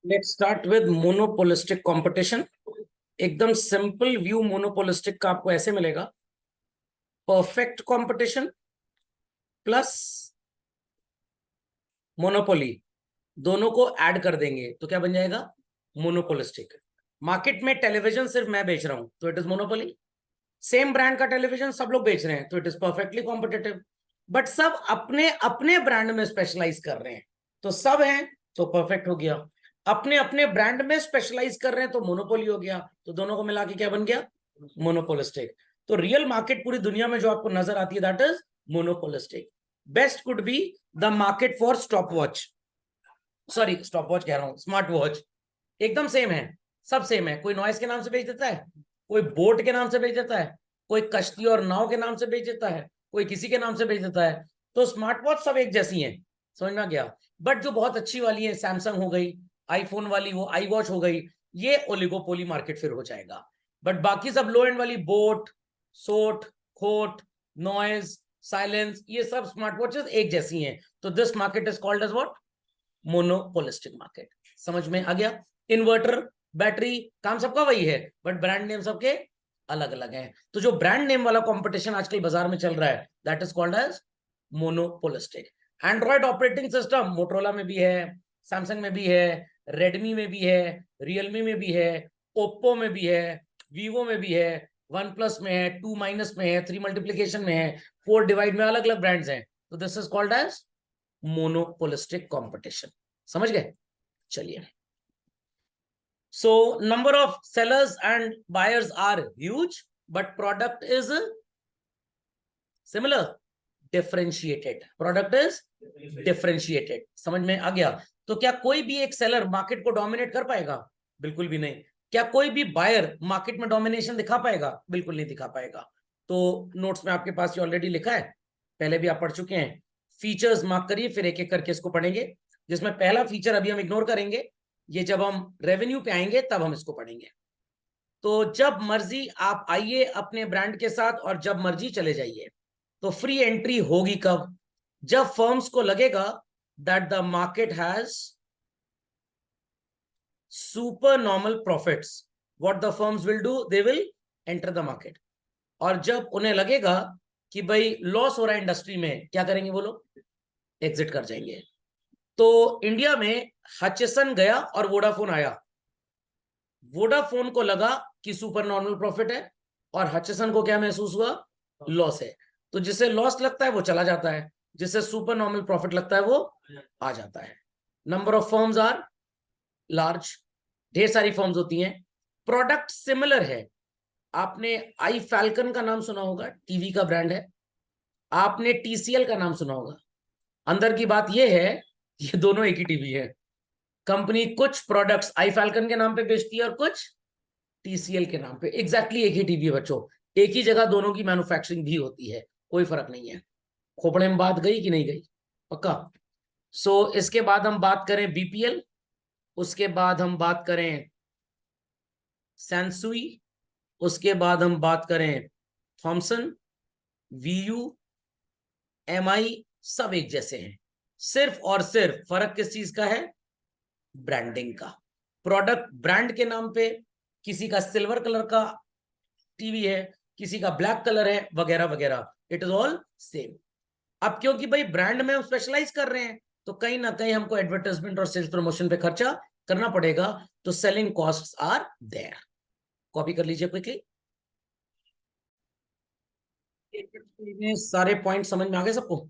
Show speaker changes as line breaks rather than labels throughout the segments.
Let's start with monopolistic competition. एकदम simple view monopolistic का आपको ऐसे मिलेगा, परफेक्ट कंपटीशन प्लस मोनोपोली, दोनों को ऐड कर देंगे तो क्या बन जाएगा? मोनोपोलिस्टिक। मार्केट में टेलीविजन सिर्फ मैं बेच रहा हूं तो it is monopoly. Same brand का टेलीविजन सब लोग बेच रहे हैं तो it is perfectly competitive. But सब अपने अपने ब्रांड में स्पेशलाइज कर रहे हैं तो सब हैं तो परफेक्ट हो गया। अपने अपने ब्रांड में स्पेशलाइज कर रहे हैं तो मोनोपोली हो गया। तो दोनों को मिला के क्या बन गया? मोनोपोलिस्टिक। तो रियल मार्केट पूरी दुनिया में जो आपको नजर आती है that is monopolistic. Best could be the market for stop watch, sorry stop watch कह रहा हूं, स्मार्ट वॉच। एकदम सेम है, सब सेम है। कोई नॉइस के नाम से बेच देता है, कोई बोट के नाम से बेच देता है, कोई कश्ती और नाव के नाम से बेच देता है, कोई किसी के नाम से बेच देता है। तो स्मार्ट वॉच सब एक जैसी हैं, समझ में आ गया। बट जो बहुत अच्छी वाली है, सैमसंग हो गई, आईफोन वाली वो आई वॉच हो गई, ये ओलिगोपोली मार्केट फिर हो जाएगा। बट बाकी सब लो एंड वाली बोट, सोट, खोट, नॉइज, साइलेंस, ये सब स्मार्ट वॉचेस एक जैसी हैं। तो this market is called as what? Monopolistic market. समझ में आ गया? इन्वर्टर, बैटरी, काम सबका वही है बट ब्रांड नेम सबके अलग अलग हैं। तो जो ब्रांड नेम वाला कंपटीशन आजकल बाजार में चल रहा है that is called as monopolistic. Android operating system motorola में भी है, सैमसंग में भी है, रेडमी में भी है, रियलमी में भी है, ओप्पो में भी है, वीवो में भी है, वन प्लस में है, टू माइनस में है, थ्री मल्टीप्लीकेशन में है, फोर डिवाइड में, अलग अलग ब्रांड्स हैं। तो this is called as monopolistic competition. समझ गए? चलिए, so number of sellers and buyers are huge but product is similar, differentiated, product is differentiated। समझ में आ गया? तो क्या कोई भी एक सेलर मार्केट को डोमिनेट कर पाएगा? बिल्कुल भी नहीं। क्या कोई भी बायर मार्केट में डोमिनेशन दिखा पाएगा? बिल्कुल नहीं दिखा पाएगा। तो नोट्स में आपके पास ये ऑलरेडी लिखा है, पहले भी आप पढ़ चुके हैं। फीचर्स मार्क करिए, फिर एक एक करके इसको पढ़ेंगे, जिसमें पहला फीचर अभी हम इग्नोर करेंगे, ये जब हम रेवेन्यू पे आएंगे तब हम इसको पढ़ेंगे। तो जब मर्जी आप आइए अपने ब्रांड के साथ और जब मर्जी चले जाइए। तो फ्री एंट्री होगी कब? जब फर्म्स को लगेगा that the market has super normal profits, what the firms will do, they will enter the market. और जब उन्हें लगेगा कि भाई लॉस हो रहा है इंडस्ट्री में, क्या करेंगे वो लोग? एग्जिट कर जाएंगे। तो इंडिया में हचसन गया और वोडाफोन आया। वोडाफोन को लगा कि सुपर नॉर्मल प्रॉफिट है और हचसन को क्या महसूस हुआ? लॉस है। तो जिसे लॉस लगता है वो चला जाता है, जिसे सुपर नॉर्मल प्रॉफिट लगता है वो आ जाता है। Number of firms are large, ढेर सारी फर्म्स होती हैं। प्रोडक्ट सिमिलर है। आपने आई फैल्कन का नाम सुना होगा, टीवी का ब्रांड है। आपने टीसीएल का नाम सुना होगा। अंदर की बात यह है, ये दोनों एक ही टीवी है। कंपनी कुछ प्रोडक्ट्स आई फैल्कन के नाम पे बेचती है और कुछ टीसीएल के नाम पे। एग्जैक्टली एक ही टीवी है बच्चों, एक ही जगह दोनों की मैन्युफैक्चरिंग भी होती है, कोई फर्क नहीं है। खोपड़े में बात गई कि नहीं गई? पक्का? सो इसके बाद हम बात करें बीपीएल, उसके बाद हम बात करें सैनसुई, उसके बाद हम बात करें थॉमसन, वीयू, एमआई, सब एक जैसे हैं। सिर्फ और सिर्फ फर्क किस चीज का है? ब्रांडिंग का। प्रोडक्ट ब्रांड के नाम पे, किसी का सिल्वर कलर का टीवी है, किसी का ब्लैक कलर है, वगैरह वगैरह, इट इज ऑल सेम। अब क्योंकि भाई ब्रांड में हम स्पेशलाइज कर रहे हैं तो कहीं ना कहीं हमको एडवर्टाइजमेंट और सेल्स प्रमोशन पे खर्चा करना पड़ेगा। तो selling costs are there. Copy कर लीजिए क्विकली। सारे पॉइंट समझ में आ गए सबको?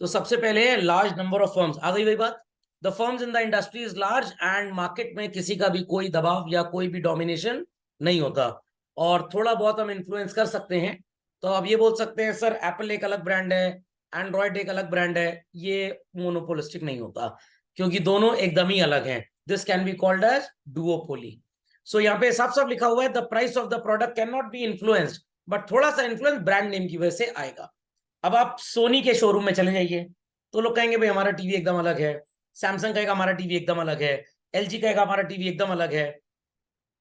तो सबसे पहले लार्ज नंबर ऑफ फर्म्स, आ गई वही बात। The firms in the industry is large and market में किसी का भी कोई दबाव या कोई भी डोमिनेशन नहीं होता। और थोड़ा बहुत हम इन्फ्लुएंस कर सकते हैं। तो अब ये बोल सकते हैं सर एप्पल एक अलग ब्रांड है, एंड्रॉयड एक अलग ब्रांड है, ये मोनोपोलिस्टिक नहीं होता क्योंकि दोनों एकदम ही अलग हैं। This can be called as duopoly. So यहाँ पे साफ साफ लिखा हुआ है the price of the product can not be influenced, but थोड़ा सा इन्फ्लुएंस ब्रांड नेम की वजह से आएगा। अब आप सोनी के शोरूम में चले जाइए तो लोग कहेंगे भाई हमारा टीवी एकदम अलग है, सैमसंग कहेगा हमारा टीवी एकदम अलग है, एलजी कहेगा हमारा टीवी एकदम अलग है।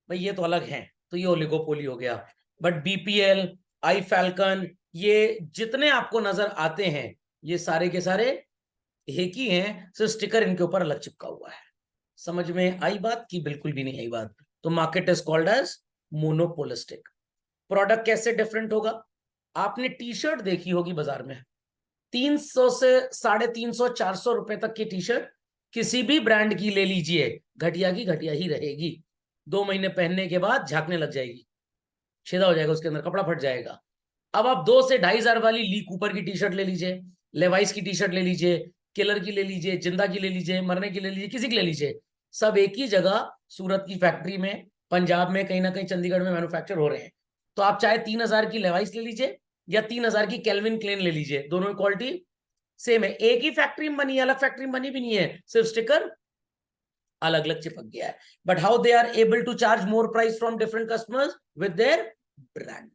भाई ये तो अलग है, तो ये ओलिगोपोली हो गया। बट बीपीएल, आई फैल्कन, ये जितने आपको नजर आते हैं ये सारे के सारे एक ही हैं, सिर्फ स्टिकर इनके ऊपर अलग चिपका हुआ है। समझ में आई बात की बिल्कुल भी नहीं आई बात? तो market is called as monopolistic. Product कैसे डिफरेंट होगा? आपने टी शर्ट देखी होगी बाजार में, 300 से 350 400 रुपए तक की टी शर्ट किसी भी ब्रांड की ले लीजिए, घटिया की घटिया ही रहेगी। 2 महीने पहनने के बाद झांकने लग जाएगी, छेदा हो जाएगा उसके अंदर, कपड़ा फट जाएगा। अब आप 2 से 2.5 हजार वाली ली कूपर की टी शर्ट ले लीजिए, लेवाइस की टी शर्ट ले लीजिए, किलर की ले लीजिए, जिंदा की ले लीजिए, मरने की ले लीजिए, किसी की ले लीजिए, सब एक ही जगह सूरत की फैक्ट्री में, पंजाब में, कहीं ना कहीं चंडीगढ़ में मैन्युफैक्चर हो रहे हैं। तो आप चाहे 3,000 की लेवाइस ले लीजिए या 3,000 की कैल्विन क्लेन ले लीजिए, दोनों की क्वालिटी सेम है। एक ही फैक्ट्री में बनी है, अलग फैक्ट्री में बनी भी नहीं है, सिर्फ स्टिकर अलग अलग चिपक गया है। But how they are able to charge more price from different customers with their brand.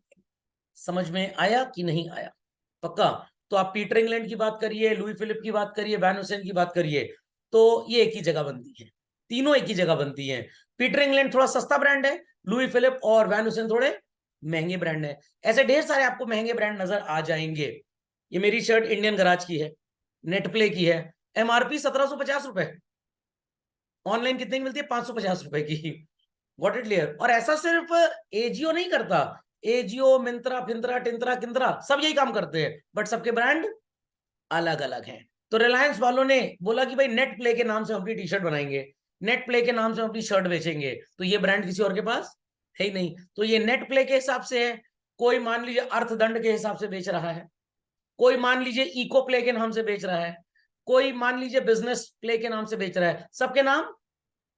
समझ में आया कि नहीं आया? पक्का? तो आप पीटर इंग्लैंड की बात करिए, लुई फिलिप की बात करिए, वैन हुसैन की बात करिए, तो ये एक ही जगह बनती है, तीनों एक ही जगह बनती हैं। पीटर इंग्लैंड थोड़ा सस्ता ब्रांड है, लुई फिलिप और वैन हुसैन थोड़े महंगे ब्रांड है। ऐसे ढेर सारे आपको महंगे ब्रांड नजर आ जाएंगे। ये मेरी शर्ट इंडियन गराज की है, नेट प्ले की है, एमआरपी 1750 रुपए, ऑनलाइन कितने की मिलती है? 550 रुपए की। Got it clear? और ऐसा सिर्फ एजियो नहीं करता, एजियो, मिंत्रा, फिंत्रा, टिंत्रा, किंत्रा सब यही काम करते हैं, बट सबके ब्रांड अलग अलग हैं। तो रिलायंस वालों ने बोला कि भाई नेट प्ले के नाम से हम अपनी टी शर्ट बनाएंगे, नेट प्ले के नाम से हम अपनी शर्ट बेचेंगे, तो ये ब्रांड किसी और के पास है ही नहीं। तो ये नेट प्ले के हिसाब से है, कोई मान लीजिए अर्थदंड के हिसाब से बेच रहा है, कोई मान लीजिए इको प्ले के नाम से बेच रहा है, कोई मान लीजिए बिजनेस प्ले के नाम से बेच रहा है, सबके नाम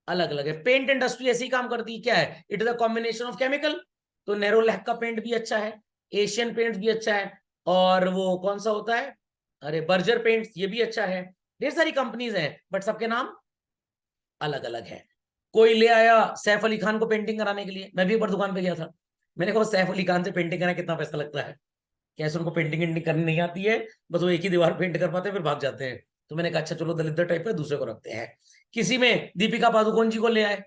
अलग अलग है। पेंट इंडस्ट्री ऐसी काम करती है, क्या है? It is a combination of chemical. तो नेरोलैक का पेंट भी अच्छा है, एशियन पेंट भी अच्छा है, और वो कौन सा होता है, अरे बर्जर पेंट, ये भी अच्छा है। ढेर सारी कंपनीज हैं, बट सबके नाम अलग अलग है। कोई ले आया सैफ अली खान को पेंटिंग कराने के लिए, मैं भी एक बार दुकान पे गया था, मैंने कहा सैफ अली खान से पेंटिंग कराने कितना पैसा लगता है? कैसे उनको पेंटिंग करनी नहीं आती है, बस वो एक ही दीवार पेंट कर पाते हैं फिर भाग जाते हैं। तो मैंने कहा अच्छा चलो दलिद्र टाइप है, दूसरे को रखते हैं। किसी में दीपिका पादुकोण जी को ले आए,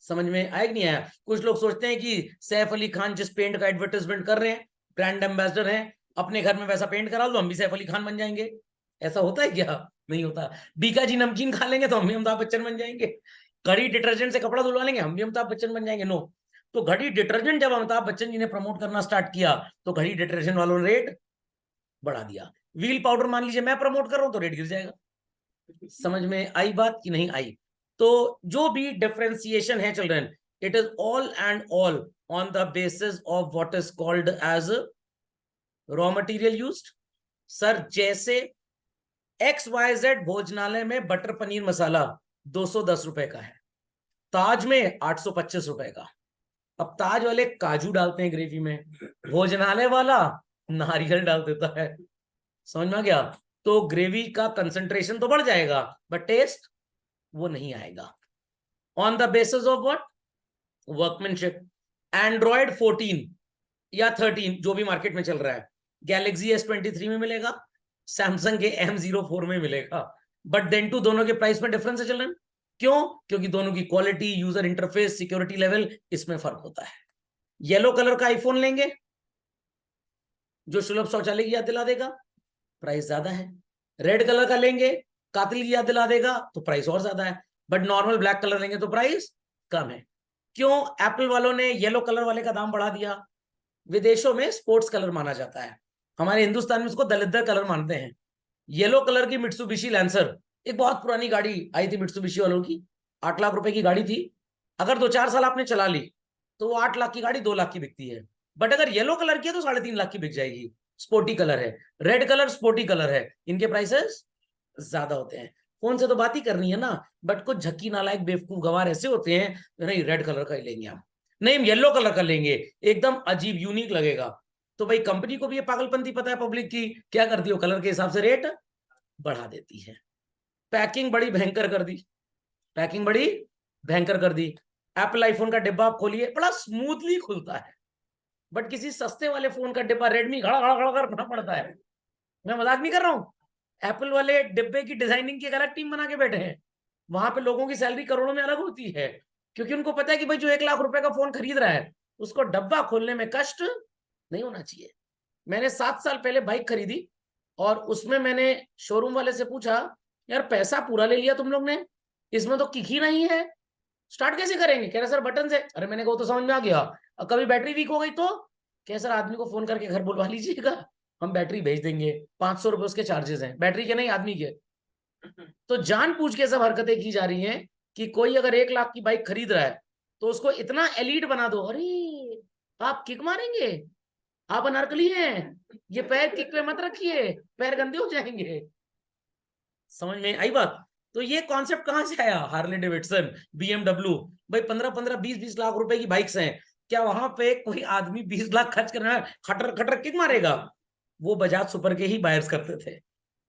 समझ में आया कि नहीं आया? कुछ लोग सोचते हैं कि सैफ अली खान जिस पेंट का एडवर्टाइजमेंट कर रहे हैं, ब्रांड एम्बेसडर हैं, अपने घर में वैसा पेंट करा दो, हम भी सैफ अली खान बन जाएंगे। ऐसा होता है क्या? नहीं होता। बीका जी नमकीन खा लेंगे तो हम भी अमिताभ बच्चन बन जाएंगे। घड़ी डिटर्जेंट से कपड़ा धुलवा लेंगे, हम भी अमिताभ बच्चन बन जाएंगे? नो। तो घड़ी डिटर्जेंट जब अमिताभ बच्चन जी ने प्रमोट करना स्टार्ट किया, तो घड़ी डिटर्जेंट वालों ने रेट बढ़ा दिया। व्हील पाउडर मान लीजिए मैं प्रमोट कर रहा हूं तो रेट गिर जाएगा। समझ में आई बात कि नहीं आई? तो जो भी डिफरेंशिएशन है children, it is all and all on the basis of what is called as raw material used. Sir जैसे XYZ भोजनालय में बटर पनीर मसाला 210 रुपए का है, ताज में 825 रुपए का। अब ताज वाले काजू डालते हैं ग्रेवी में, भोजनालय वाला नारियल डाल देता है। समझ में आ गया? तो ग्रेवी का कंसंट्रेशन तो बढ़ जाएगा, बट टेस्ट वो नहीं आएगा। On the basis of what? Workmanship. Android 14 या 13 जो भी मार्केट में चल रहा है, गैलेक्सी S23 में मिलेगा, सैमसंग के M04 में मिलेगा, बट देन टू दोनों के प्राइस में डिफरेंस है चिल्ड्रन। क्यों? क्योंकि दोनों की quality, user interface, security level, इसमें फर्क होता है। येलो कलर का आईफोन लेंगे जो सुलभ शौचालय की याद दिला देगा, प्राइस ज्यादा है। रेड कलर का लेंगे, कातिल की याद दिला देगा, तो प्राइस और ज्यादा है। बट नॉर्मल ब्लैक कलर लेंगे तो प्राइस कम है। क्यों? एप्पल वालों ने येलो कलर वाले का दाम बढ़ा दिया। विदेशों में स्पोर्ट्स कलर माना जाता है, हमारे हिंदुस्तान में उसको दलिद्र कलर मानते हैं। येलो कलर की मिट्सुबिशी लैंसर, एक बहुत पुरानी गाड़ी आई थी मिट्सुबिशी वालों की, 8 लाख रुपए की गाड़ी थी। अगर 2-4 साल आपने चला ली तो वो 8 लाख की गाड़ी 2 लाख की बिकती है। बट अगर येलो कलर की है तो 3.5 लाख की बिक जाएगी। स्पोर्टी कलर है, रेड कलर स्पोर्टी कलर है, इनके प्राइसेस ज्यादा होते हैं। फोन से तो बात ही करनी है ना, बट कुछ झक्की नालायक बेवकूफ गवार ऐसे होते हैं, नहीं रेड कलर का ही लेंगे हम, नहीं हम येलो कलर का लेंगे, एकदम अजीब यूनिक लगेगा। तो भाई कंपनी को भी ये पागलपंती पता है पब्लिक की, क्या करती है कलर के हिसाब से रेट बढ़ा देती है। पैकिंग बड़ी भयंकर कर दी, पैकिंग बड़ी भयंकर कर दी। एप्पल आईफोन का डिब्बा आप खोलिए, बड़ा स्मूथली खुलता है, बट किसी सस्ते वाले फोन का डिब्बा रेडमी घड़ा घड़ा घड़ा करना पड़ता है। मैं मजाक नहीं कर रहा हूं। एप्पल वाले डिब्बे की डिजाइनिंग की एक अलग टीम बना के बैठे हैं, वहां पे लोगों की सैलरी करोड़ों में अलग होती है, क्योंकि उनको पता है कि भाई जो 1 लाख रुपए का फोन खरीद रहा है उसको डब्बा खोलने में कष्ट नहीं होना चाहिए। मैंने 7 साल पहले बाइक खरीदी और उसमें मैंने शोरूम वाले से पूछा, यार पैसा पूरा ले लिया तुम लोग ने, इसमें तो किक ही नहीं है, स्टार्ट कैसे करेंगे? कह रहे सर बटन से। अरे मैंने कहा तो समझ में आ गया, और कभी बैटरी वीक हो गई तो? कह सर आदमी को फोन करके घर बुलवा लीजिएगा, हम बैटरी भेज देंगे, 500 रुपए उसके चार्जेस हैं, बैटरी के नहीं आदमी के। तो जान पूछ के सब हरकतें की जा रही हैं कि कोई अगर 1 लाख की बाइक खरीद रहा है तो उसको इतना एलीट बना दो, अरे आप किक मारेंगे, आप अनारकली हैं, ये पैर किक पे मत रखिए, पैर गंदे हो जाएंगे। समझ में आई बात? तो ये कॉन्सेप्ट कहां से आया? Harley Davidson, BMW. भाई 15-15 20-20 लाख रुपए की बाइक्स हैं, क्या वहां पे कोई आदमी 20 लाख खर्च करना खटर खटर किक मारेगा? वो बजाज सुपर के ही बायर्स करते थे।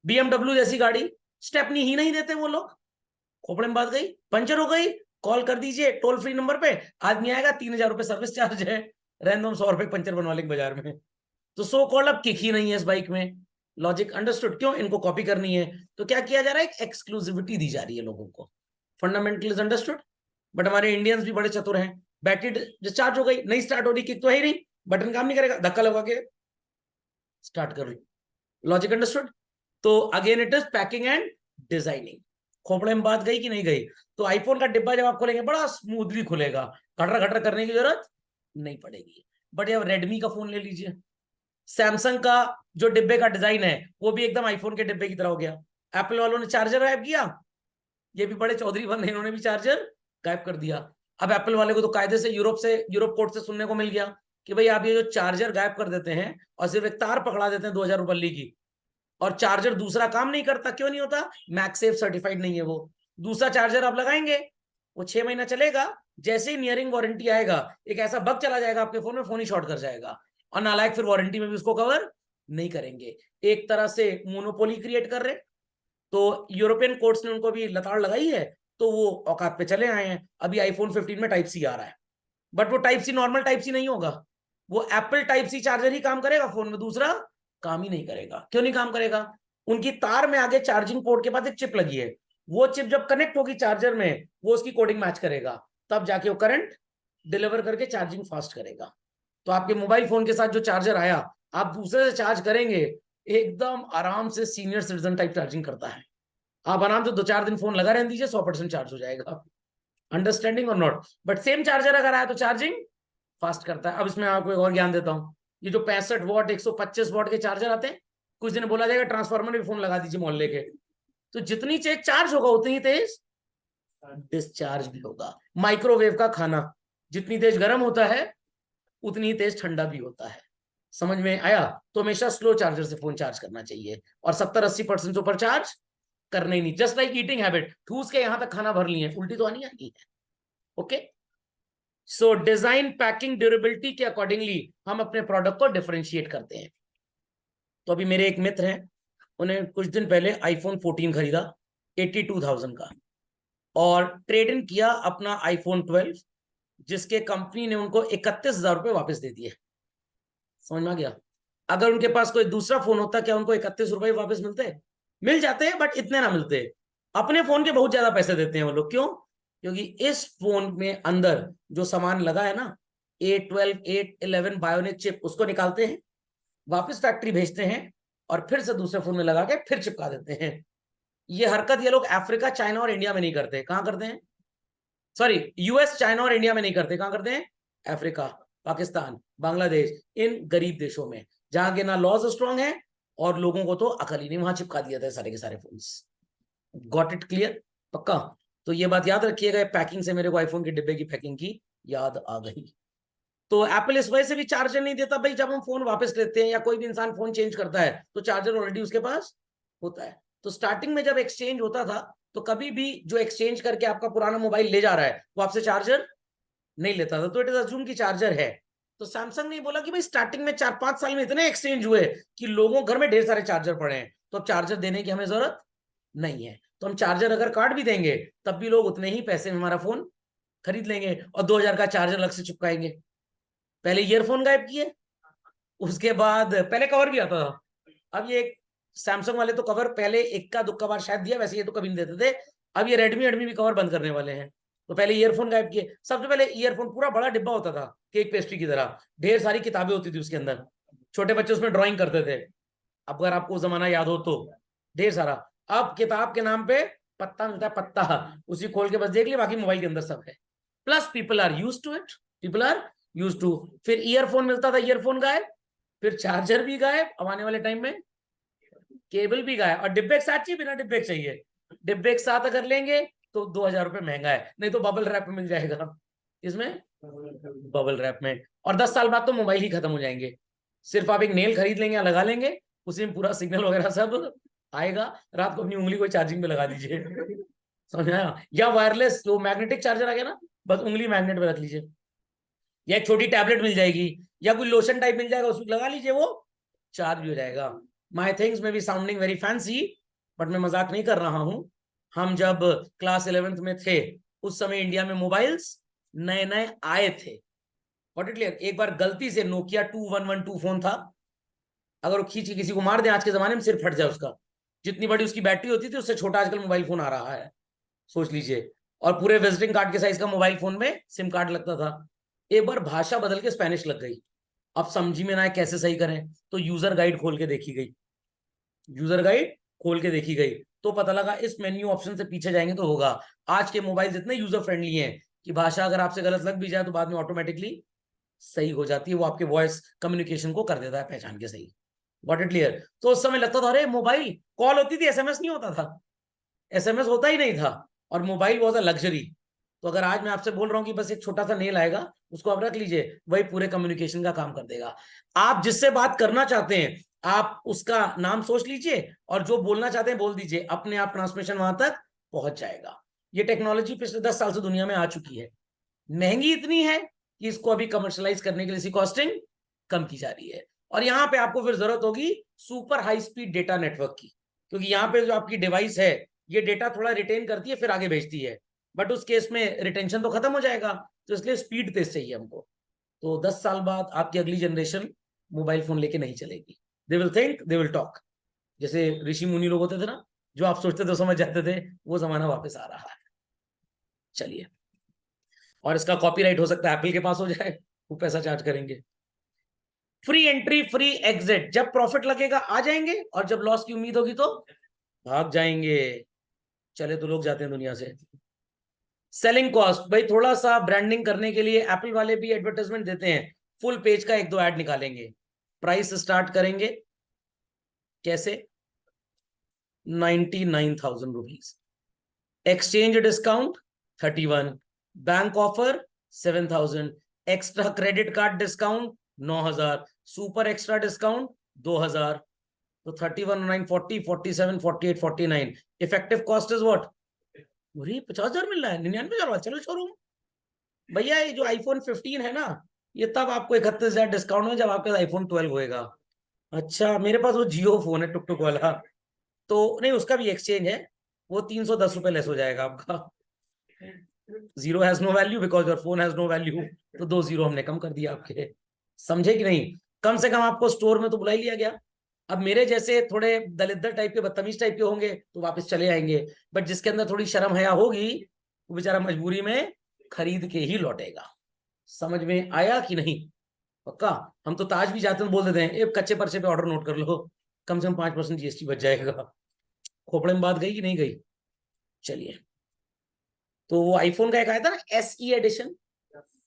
बीएमडब्ल्यू जैसी गाड़ी स्टेपनी ही नहीं देते वो लोग। खोपड़े में बात गई, पंचर हो गई, कॉल कर दीजिए टोल फ्री नंबर पे, आदमी आएगा, 3,000 रुपए सर्विस चार्ज है, रैंडम 100 रुपए पंचर बनवा लेंगे बाजार में। तो सो कॉल्ड अब किक ही नहीं है इस बाइक में। Logic understood? क्यों? इनको कॉपी करनी है, तो क्या किया जा रहा है? एक एक्सक्लूसिविटी दी जा रही है लोगों को। Fundamental is understood. बट हमारे इंडियंस भी बड़े चतुर हैं, बैटरी डिस्चार्ज हो गई, नहीं स्टार्ट हो रही, किक तो है ही नहीं, बटन काम नहीं करेगा, धक्का लगा के स्टार्ट कर रही। Logic understood? तो again it is packing and designing. खोपड़े में बात गई कि नहीं गई? तो आईफोन का डिब्बा जब आप खोलेंगे बड़ा स्मूथली खुलेगा, खटर खटर करने की जरूरत नहीं पड़ेगी। बट अब रेडमी का फोन ले लीजिए, सैमसंग का जो डिब्बे का डिजाइन है वो भी एकदम आईफोन के डिब्बे की तरह हो गया। एप्पल वालों ने चार्जर गायब किया, ये भी बड़े चौधरी बंद, इन्होंने भी चार्जर गायब कर दिया। अब एप्पल वाले को तो कायदे से यूरोप कोर्ट से सुनने को मिल गया कि भाई आप ये जो चार्जर गायब कर देते हैं और सिर्फ एक तार पकड़ा देते हैं 2,000 रुपये की, और चार्जर दूसरा काम नहीं करता, क्यों नहीं होता? मैगसेफ सर्टिफाइड नहीं है वो। दूसरा चार्जर आप लगाएंगे, वो 6 महीना चलेगा, जैसे ही नियरिंग वारंटी आएगा एक ऐसा बग चला जाएगा आपके फोन में, फोन ही शॉर्ट कर जाएगा, और नालायक फिर वारंटी में भी उसको कवर नहीं करेंगे। एक तरह से मोनोपोली क्रिएट कर रहे। तो यूरोपियन कोर्ट्स ने उनको भी लताड़ लगाई है, तो वो औकात पे चले आए हैं। अभी आईफोन 15 में टाइप सी आ रहा है, बट वो type C normal type C नहीं होगा, वो एप्पल टाइप सी चार्जर ही काम करेगा फोन में, दूसरा काम ही नहीं करेगा। क्यों नहीं काम करेगा? उनकी तार में आगे चार्जिंग पोर्ट के पास एक चिप लगी है, वो चिप जब कनेक्ट होगी चार्जर में, वो उसकी कोडिंग मैच करेगा, तब जाके वो करंट डिलीवर करके चार्जिंग फास्ट करेगा। तो आपके मोबाइल फोन के साथ जो चार्जर आया, आप दूसरे से चार्ज करेंगे, एकदम आराम से सीनियर सिटीजन टाइप चार्जिंग करता है। आप आराम से 2-4 दिन फोन लगा रहने दीजिए, 100% चार्ज हो जाएगा। अंडरस्टैंडिंग और नॉट? बट सेम चार्जर अगर आया तो चार्जिंग फास्ट करता है। अब इसमें आपको एक और ज्ञान देता हूं, ये जो 65 वॉट 125 वॉट के चार्जर आते हैं, कुछ दिन बोला जाएगा ट्रांसफार्मर भी फोन लगा दीजिए मोहल्ले के, तो जितनी तेज चार्ज होगा उतनी ही तेज डिस्चार्ज भी होगा। माइक्रोवेव का खाना जितनी तेज गर्म होता है उतनी ही तेज ठंडा भी होता है। समझ में आया? तो हमेशा स्लो चार्जर से फोन चार्ज करना चाहिए, और 70-80% से ऊपर चार्ज करना ही नहीं। जस्ट लाइक ईटिंग हैबिट, ठूस के यहां तक खाना भर लिए, उल्टी तो आनी है। ओके, सो डिजाइन, पैकिंग, ड्यूरेबिलिटी के अकॉर्डिंगली हम अपने प्रोडक्ट को डिफरेंशिएट करते हैं। तो अभी मेरे एक मित्र हैं, उन्हें कुछ दिन पहले आईफोन 14 खरीदा 82,000 का, और ट्रेड इन किया अपना आईफोन 12, जिसके कंपनी ने उनको 31,000 रुपये वापस दे दिए। समझ में आ गया? अगर उनके पास कोई दूसरा फोन होता, क्या उनको 31 रुपये वापस मिलते? मिल जाते हैं, बट इतने ना मिलते। अपने फोन के बहुत ज्यादा पैसे देते हैं वो लोग। क्यों? क्योंकि इस फोन में अंदर जो सामान लगा है ना, A12 A11 बायोनिक चिप, उसको निकालते हैं, वापस फैक्ट्री भेजते हैं, और फिर से दूसरे फोन में लगा के फिर चिपका देते हैं। ये हरकत ये लोग अफ्रीका, चाइना और इंडिया में नहीं करते। कहां करते हैं? सॉरी, यूएस, चाइना और इंडिया में नहीं करते। कहां करते हैं? अफ्रीका, पाकिस्तान, बांग्लादेश, इन गरीब देशों में, जहां के ना लॉज स्ट्रांग है और लोगों को तो अकल ही नहीं, वहां चिपका दिया था सारे के सारे फोन्स। Got it clear? पक्का? तो ये बात याद रखिएगा, पैकिंग से मेरे को आईफोन के डिब्बे की पैकिंग की याद आ गई। तो एप्पल इस वजह से भी चार्जर नहीं देता भाई, जब हम फोन वापस लेते हैं या कोई भी इंसान फोन चेंज करता है तो चार्जर ऑलरेडी उसके पास होता है। तो स्टार्टिंग में जब एक्सचेंज होता था, तो कभी भी जो एक्सचेंज करके आपका पुराना मोबाइल ले जा रहा है वो आपसे चार्जर नहीं लेता था, तो इट इज अज्यूम की चार्जर है। तो सैमसंग ने बोला कि भाई स्टार्टिंग में 4-5 साल में इतने एक्सचेंज हुए कि लोगों घर में ढेर सारे चार्जर पड़े हैं, तो अब चार्जर देने की हमें जरूरत नहीं है, तो हम चार्जर अगर काट भी देंगे तब भी लोग उतने ही पैसे में हमारा फोन खरीद लेंगे, और 2,000 का चार्जर अलग से चिपकाएंगे। पहले ईयरफोन गायब किए, उसके बाद पहले कवर भी आता था। अब ये सैमसंग वाले तो कवर पहले इक्का दुक्का बार शायद दिया, वैसे ये तो कभी नहीं देते थे। अब ये रेडमी भी कवर बंद करने वाले हैं। तो पहले ईयरफोन गायब किए। सबसे पहले ईयरफोन पूरा बड़ा डिब्बा होता था, केक पेस्ट्री की तरह, ढेर सारी किताबें होती थी उसके अंदर, छोटे बच्चे उसमें ड्राइंग करते थे, अगर आपको जमाना याद हो तो, ढेर सारा। अब किताब के नाम पे पत्ता मिलता है, पत्ता, उसी खोल के बस देख लिया, बाकी मोबाइल के अंदर सब है। Plus people are use to it, people are use to. फिर ईयरफोन मिलता था, ईयरफोन गायब, फिर चार्जर भी गायब, अब आने वाले टाइम में केबल भी गायब, और डिब्बे के साथ चाहिए, बिना डिब्बे के चाहिए। डिब्बे के साथ अगर लेंगे तो 2,000 रुपये महंगा है, नहीं तो बबल रैप में मिल जाएगा। इसमें बबल रैप में। और 10 साल बाद तो मोबाइल ही खत्म हो जाएंगे। सिर्फ आप एक नेल खरीद लेंगे या लगा लेंगे, उसी में पूरा सिग्नल वगैरह सब आएगा। रात को अपनी उंगली को चार्जिंग पे लगा दीजिए, समझ आया? या वायरलेस जो मैग्नेटिक चार्जर आ गया ना, बस उंगली मैग्नेट पे रख लीजिए, या एक छोटी टैबलेट मिल जाएगी, या कोई लोशन टाइप मिल जाएगा, उसमें लगा लीजिए, वो चार्ज भी हो जाएगा। माई थिंग्स में B sounding very fancy, but मैं मजाक नहीं कर रहा हूं। हम जब क्लास 11th में थे, उस समय इंडिया में मोबाइल्स नए नए आए थे। What it clear? एक बार गलती से नोकिया 2112 फोन था, अगर वो खींच के किसी को मार दे आज के जमाने में, सिर फट जाए उसका। जितनी बड़ी उसकी बैटरी होती थी, उससे छोटा आजकल मोबाइल फोन आ रहा है, सोच लीजिए। और पूरे विजिटिंग कार्ड के साइज का मोबाइल फोन में सिम कार्ड लगता था। एक बार भाषा बदल के स्पेनिश लग गई, अब समझी में ना आए कैसे सही करें, तो यूजर गाइड खोल के देखी गई, यूजर गाइड खोल के देखी गई, तो पता लगा इस मेन्यू ऑप्शन से पीछे जाएंगे तो होगा। आज के मोबाइल इतने यूजर फ्रेंडली हैं कि भाषा अगर आपसे गलत लग भी जाए तो बाद में ऑटोमेटिकली सही हो जाती है, वो आपके वॉइस कम्युनिकेशन को कर देता है पहचान के सही। Got it clear? तो उस समय लगता था अरे मोबाइल कॉल होती थी, एसएमएस नहीं होता था, एसएमएस होता ही नहीं था, और मोबाइल वॉज अ लग्जरी। तो अगर आज मैं आपसे बोल रहा हूं कि बस एक छोटा सा नेल आएगा, उसको आप रख लीजिए, वही पूरे कम्युनिकेशन का काम कर देगा। आप जिससे बात करना चाहते हैं, आप उसका नाम सोच लीजिए, और जो बोलना चाहते हैं बोल दीजिए, अपने आप ट्रांसमिशन वहां तक पहुंच जाएगा। ये टेक्नोलॉजी पिछले 10 साल से दुनिया में आ चुकी है। महंगी इतनी है कि इसको अभी कमर्शलाइज करने के लिए इसकी कॉस्टिंग कम की जा रही है। और यहाँ पे आपको फिर जरूरत होगी super high speed data network की, क्योंकि यहाँ पे जो आपकी डिवाइस है, ये डेटा थोड़ा रिटेन करती है फिर आगे भेजती है, बट उस केस में रिटेंशन तो खत्म हो जाएगा, तो इसलिए स्पीड तेज चाहिए हमको। तो 10 साल बाद आपकी अगली जनरेशन मोबाइल फोन लेके नहीं चलेगी, they will think, they will talk. जैसे ऋषि मुनि लोग होते थे ना, जो आप सोचते थे समझ जाते थे, वो जमाना वापस आ रहा है। चलिए, और इसका कॉपीराइट हो सकता है एप्पल के पास हो जाए, वो पैसा चार्ज करेंगे। फ्री एंट्री फ्री एग्जिट, जब प्रॉफिट लगेगा आ जाएंगे, और जब लॉस की उम्मीद होगी तो भाग जाएंगे। चले तो लोग जाते हैं दुनिया से। सेलिंग कॉस्ट, भाई थोड़ा सा ब्रांडिंग करने के लिए एप्पल वाले भी एडवर्टाइजमेंट देते हैं, फुल पेज का एक दो ऐड निकालेंगे। प्राइस स्टार्ट करेंगे कैसे? 99,000 rupees, exchange discount 31, bank offer 7,000, extra credit card discount 9,000, super extra discount 2,000, तो 31, 9, 40, 47, 48, 49। Effective cost is what? 50,000 मिल रहा है, 99,000। चलो शोरूम भैया, ये जो आईफोन 15 है ना, ये तब आपको 31,000 डिस्काउंट में जब आपके पास आईफोन 12 होएगा। अच्छा, मेरे पास वो जियो फोन है टुक टुक वाला, तो नहीं, उसका भी एक्सचेंज है, वो 310 रुपए लेस हो जाएगा आपका। Zero has no value because your phone has no value, तो 2 जीरो हमने कम कर दिया आपके। समझे कि नहीं? कम से कम आपको स्टोर में तो बुला ही लिया गया। अब मेरे जैसे थोड़े दलिद्र टाइप के, बदतमीज टाइप के होंगे तो वापस चले आएंगे, बट जिसके अंदर थोड़ी शर्म हया होगी, वो बेचारा मजबूरी में खरीद के ही लौटेगा। समझ में आया कि नहीं? पक्का। हम तो ताज भी जाते हैं बोल देते हैं, एक कच्चे पर्चे पे ऑर्डर नोट कर लो, कम से कम 5% जीएसटी बच जाएगा। खोपड़े में बात गई कि नहीं गई? चलिए, तो वो आईफोन का एक आया था ना, एसई एडिशन।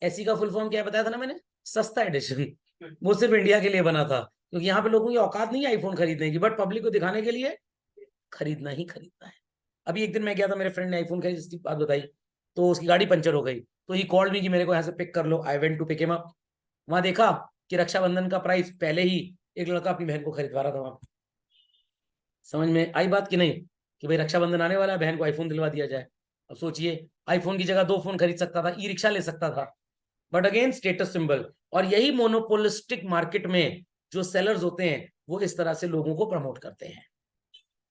एसई का फुल फॉर्म क्या बताया था ना मैंने? सस्ता एडिशन। वो सिर्फ इंडिया के लिए बना था, क्योंकि यहाँ पे लोगों की औकात नहीं है आईफोन खरीदने की, बट पब्लिक को दिखाने के लिए खरीदना ही खरीदना है। अभी एक दिन मैं गया था, मेरे फ्रेंड ने आईफोन खरीदी, इसकी बात बताई, तो उसकी गाड़ी पंचर हो गई, तो ही कॉल्ड मी कि मेरे को यहाँ से पिक कर लो। I went to pick him up. वहां देखा कि रक्षाबंधन का प्राइस पहले ही एक लड़का अपनी बहन को खरीदवा रहा था वहां। समझ में आई बात कि नहीं? कि भाई रक्षाबंधन आने वाला है, बहन को आईफोन दिलवा दिया जाए। अब सोचिए, आईफोन की जगह 2 फोन खरीद सकता था, ई रिक्शा ले सकता था, बट अगेन स्टेटस सिंबल। और यही मोनोपोलिस्टिक मार्केट में जो सेलर्स होते हैं, वो इस तरह से लोगों को प्रमोट करते हैं।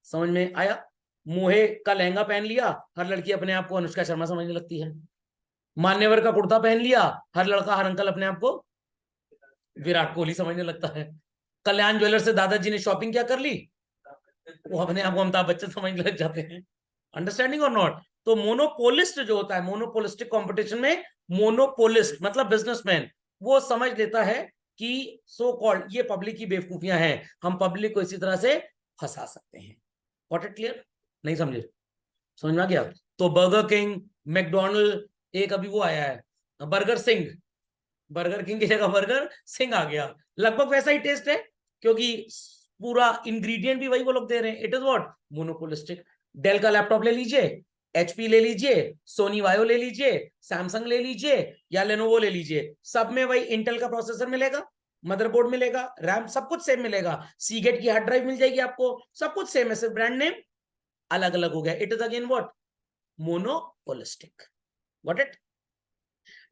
समझ में आया? मोहे का लहंगा पहन लिया, हर लड़की अपने आप को अनुष्का शर्मा समझने लगती है। मान्यवर का कुर्ता पहन लिया, हर लड़का हर अंकल अपने आप को विराट कोहली समझने लगता है। कल्याण ज्वेलर्स से दादाजी ने शॉपिंग क्या कर ली, वो अपने आप को अमिताभ बच्चन समझने लग जाते हैं। अंडरस्टैंडिंग और नॉट? तो मोनोपोलिस्ट जो होता है, मोनोपोलिस्टिक कंपटीशन में, मोनोपोलिस्ट मतलब बिजनेसमैन, वो समझ लेता है कि सो कॉल्ड ये पब्लिक की बेवकूफियां हैं, हम पब्लिक को इसी तरह से फंसा सकते हैं। Got it clear? नहीं समझे? समझ में आ गया? तो बर्गर किंग, मैकडोनल्ड, एक अभी वो आया है बर्गर सिंह, बर्गर किंग की जगह बर्गर सिंह आ गया, लगभग वैसा ही टेस्ट है क्योंकि पूरा इंग्रेडिएंट भी वही वो लोग दे रहे हैं। It is what? Monopolistic. Dell का लैपटॉप ले लीजिए, एचपी ले लीजिए, सोनी वायो ले लीजिए, सैमसंग ले लीजिए या लेनोवो ले लीजिए, सब में वही इंटेल का प्रोसेसर मिलेगा, मदरबोर्ड मिलेगा, रैम सब कुछ सेम मिलेगा, सीगेट की हार्ड ड्राइव मिल जाएगी आपको, सब कुछ सेम है, सिर्फ ब्रांड नेम अलग अलग हो गया। It is again what? Monopolistic. What it?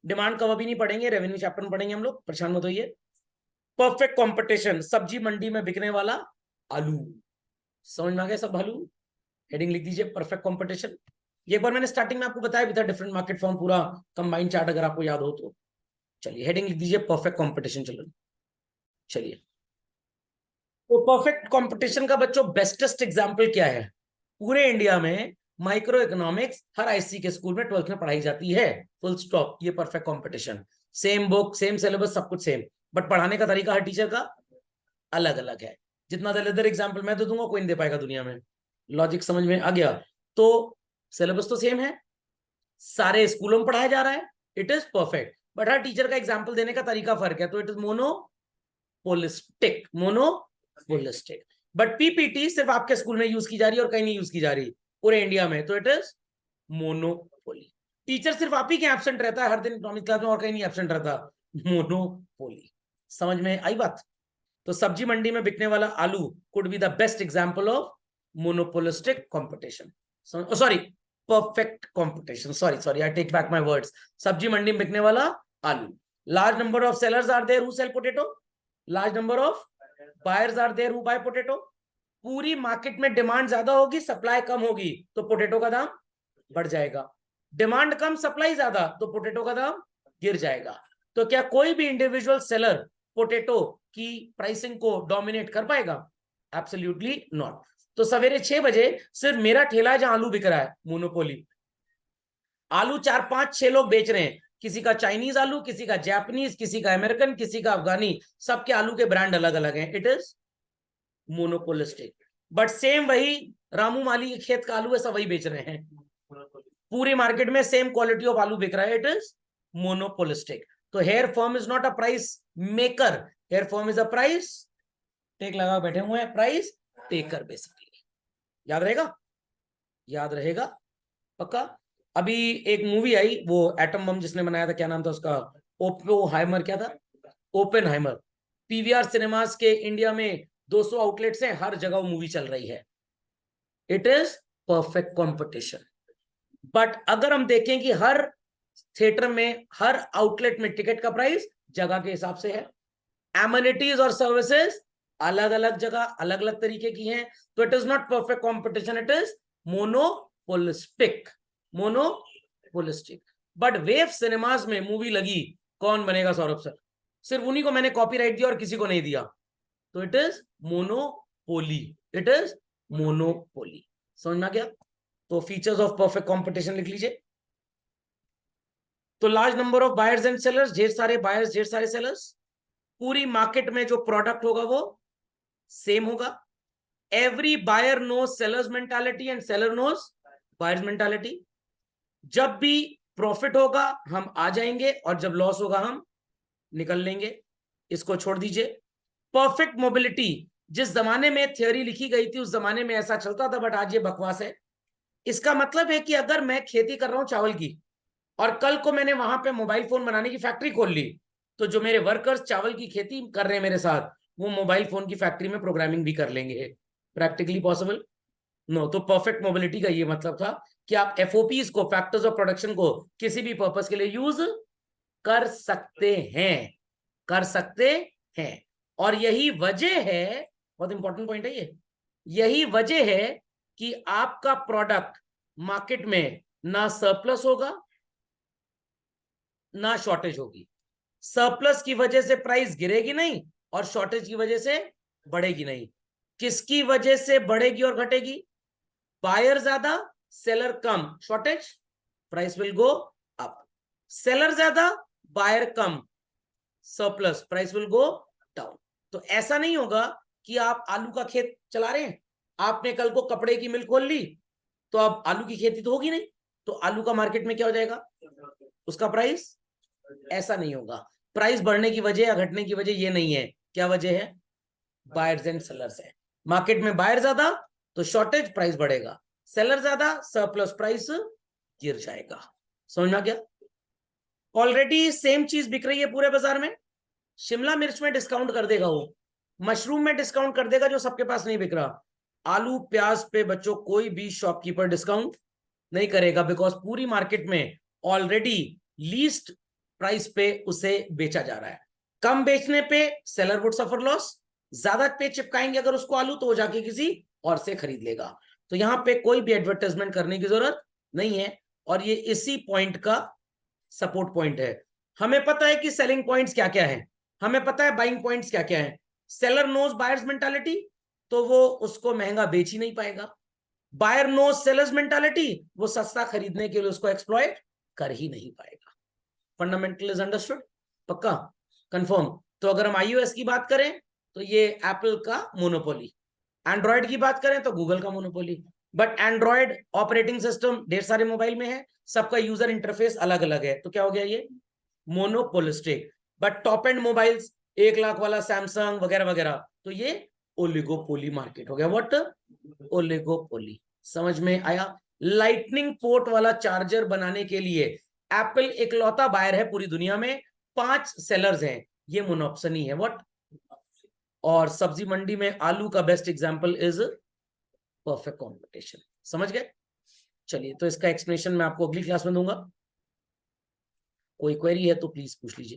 Demand कब अभी नहीं पढ़ेंगे, रेवेन्यू चैप्टर में पढ़ेंगे हम लोग, परेशान मत होइए। परफेक्ट कंपटीशन, सब्जी मंडी में बिकने वाला आलू। समझ में आ गया सब? आलू हेडिंग लिख दीजिए, परफेक्ट कंपटीशन। ये एक बार मैंने स्टार्टिंग में आपको बताया भी था, डिफरेंट मार्केट फॉर्म पूरा कंबाइंड चार्ट अगर आपको याद हो तो। चलिए हेडिंग लिख दीजिए परफेक्ट कंपटीशन। चलो चलिए, तो परफेक्ट कंपटीशन का बच्चों बेस्टेस्ट एग्जांपल क्या है? पूरे इंडिया में माइक्रो इकोनॉमिक्स हर आईसी के स्कूल में 12th में पढ़ाई जाती है, फुल स्टॉप। ये perfect competition, same book same syllabus सब कुछ सेम, बट पढ़ाने का तरीका हर टीचर का अलग अलग है। जितना दलेदर एग्जाम्पल मैं दे दूंगा कोई नहीं दे पाएगा दुनिया में। लॉजिक समझ में आ गया? तो सिलेबस तो सेम है, सारे स्कूलों में पढ़ाया जा रहा है, it is perfect, but her teacher का एग्जाम्पल देने का तरीका फर्क है, तो it is monopolistic. Monopolistic. But PPT सिर्फ आपके स्कूल में यूज की जा रही है और कहीं नहीं यूज की जा रही पूरे इंडिया में, तो इट इज मोनोपोली। टीचर सिर्फ आप ही के एब्सेंट रहता है हर दिन इकोनॉमिक्स क्लास में और कहीं नहीं एब्सेंट रहता। मोनोपोली। समझ में आई बात? तो सब्जी मंडी में बिकने वाला आलू could be the best example of monopolistic competition, sorry perfect competition, sorry I take back my words. सब्जी मंडी में बिकने वाला आलू। Large number of sellers are there who sell potato, large number of buyers are there who buy potato. पूरी market में demand ज्यादा होगी, सप्लाई कम होगी, तो पोटैटो का दाम बढ़ जाएगा। डिमांड कम सप्लाई ज्यादा, तो पोटैटो का दाम गिर जाएगा। तो क्या कोई भी इंडिविजुअल सेलर पोटैटो की प्राइसिंग को डोमिनेट कर पाएगा? Absolutely not. तो सवेरे 6 बजे सिर्फ मेरा ठेला है जहां आलू बिक रहा है, मोनोपोली। आलू 4 5 6 लोग बेच रहे हैं, किसी का चाइनीज आलू, किसी का जापानीज, किसी का अमेरिकन, किसी का अफगानी, सबके आलू के ब्रांड अलग अलग हैं, it is monopolistic. But same वही रामू माली के खेत का आलू है, सब वही बेच रहे हैं, पूरी मार्केट में सेम क्वालिटी ऑफ आलू बिक रहा है, इट इज मोनोपोलिस्टिक। तो here firm is not a price maker, here firm is a price take लगा बैठे हुए हैं, प्राइस टेकर बेसिकली। याद रहेगा? याद रहेगा पक्का? अभी एक मूवी आई वो एटम बम जिसने बनाया था, क्या नाम था उसका? ओपेनहाइमर, क्या था? ओपेनहाइमर। पीवीआर सिनेमास के इंडिया में 200 आउटलेट्स हैं, हर जगह वो मूवी चल रही है, it is perfect competition. But अगर हम देखें कि हर थिएटर में हर आउटलेट में टिकट का प्राइस जगह के हिसाब से है, एमिनिटीज और सर्विसेज अलग अलग जगह अलग अलग तरीके की हैं, तो it is not perfect competition, it is monopolistic. Monopolistic. But wave cinemas में मूवी लगी, कौन बनेगा सौरभ सर? सिर्फ उन्हीं को मैंने कॉपीराइट दिया और किसी को नहीं दिया, तो it is monopoly, it is monopoly. समझ में आ गया? तो फीचर्स ऑफ परफेक्ट कंपटीशन लिख लीजिए। तो large number of buyers and sellers, ढेर सारे बायर्स ढेर सारे सेलर्स, पूरी मार्केट में जो प्रोडक्ट होगा वो सेम होगा। Every buyer knows sellers mentality and seller knows buyers mentality. जब भी प्रॉफिट होगा हम आ जाएंगे और जब लॉस होगा हम निकल लेंगे, इसको छोड़ दीजिए। परफेक्ट मोबिलिटी, जिस जमाने में थ्योरी लिखी गई थी उस जमाने में ऐसा चलता था, बट आज ये बकवास है। इसका मतलब है कि अगर मैं खेती कर रहा हूं चावल की और कल को मैंने वहां पे मोबाइल फोन बनाने की फैक्ट्री खोल ली, तो जो मेरे वर्कर्स चावल की खेती कर रहे हैं मेरे साथ, वो मोबाइल फोन की फैक्ट्री में प्रोग्रामिंग भी कर लेंगे। Practically possible? नो। तो परफेक्ट मोबिलिटी का ये मतलब था कि आप एफओपीज को, फैक्टर्स ऑफ प्रोडक्शन को, किसी भी पर्पस के लिए यूज कर सकते हैं, कर सकते हैं। और यही वजह है, बहुत इंपॉर्टेंट पॉइंट है ये, यही वजह है कि आपका प्रोडक्ट मार्केट में ना सरप्लस होगा ना शॉर्टेज होगी। सरप्लस की वजह से प्राइस गिरेगी नहीं और शॉर्टेज की वजह से बढ़ेगी नहीं। किसकी वजह से बढ़ेगी और घटेगी? बायर ज्यादा सेलर कम, shortage, price will go up. Seller ज्यादा बायर कम, surplus, price will go down. तो ऐसा नहीं होगा कि आप आलू का खेत चला रहे हैं, आपने कल को कपड़े की मिल खोल ली, तो अब आलू की खेती तो होगी नहीं, तो आलू का मार्केट में क्या हो जाएगा, उसका प्राइस ऐसा नहीं होगा। प्राइस बढ़ने की वजह या घटने की वजह ये नहीं है, क्या वजह है, बायर्स एंड सेलर्स है। मार्केट में बायर ज्यादा तो शॉर्टेज, प्राइस बढ़ेगा, सेलर ज्यादा सरप्लस, प्राइस गिर जाएगा। समझ में आ गया। ऑलरेडी सेम चीज बिक रही है पूरे बाजार में, शिमला मिर्च में डिस्काउंट कर देगा वो, मशरूम में डिस्काउंट कर देगा जो सबके पास नहीं बिक रहा, आलू प्याज पे बच्चों कोई भी शॉपकीपर डिस्काउंट नहीं करेगा, बिकॉज पूरी मार्केट में ऑलरेडी लीस्ट प्राइस पे उसे बेचा जा रहा है। कम बेचने पे सेलर वुड सफर लॉस, ज्यादा पे चिपकाएंगे अगर उसको आलू तो वो जाके किसी और से खरीद लेगा। तो यहां पे कोई भी एडवर्टाइजमेंट करने की जरूरत नहीं है, और ये इसी पॉइंट का सपोर्ट पॉइंट है। हमें पता है कि सेलिंग पॉइंट्स क्या क्या है, हमें पता है बाइंग पॉइंट्स क्या क्या है। सेलर नोज बायर्स मेंटालिटी, तो वो उसको महंगा बेच ही नहीं पाएगा। बायर नोज सेलर्स मेंटालिटी, वो सस्ता खरीदने के लिए उसको एक्सप्लॉइट कर ही नहीं पाएगा। फंडामेंटल इज अंडरस्टूड, पक्का, कंफर्म। तो अगर हम iOS की बात करें तो ये एप्पल का मोनोपोली, एंड्रॉयड की बात करें तो गूगल का monopoly. But Android operating system ढेर सारे मोबाइल में है, सबका यूजर इंटरफेस अलग अलग है, तो क्या हो गया ये monopolistic. But top and mobiles 1 lakh वाला सैमसंग वगैरह वगैरह, तो ये ओलिगोपोली मार्केट हो गया। What, oligopoly. समझ में आया। लाइटनिंग पोर्ट वाला चार्जर बनाने के लिए एप्पल इकलौता बायर है पूरी दुनिया में, 5 सेलर्स हैं, ये मोनोप्सनी है। व्हाट, और सब्जी मंडी में आलू का best example is perfect competition. समझ गए। चलिए, तो इसका एक्सप्लेनेशन मैं आपको अगली क्लास में दूंगा, कोई क्वेरी है तो प्लीज पूछ लीजिए।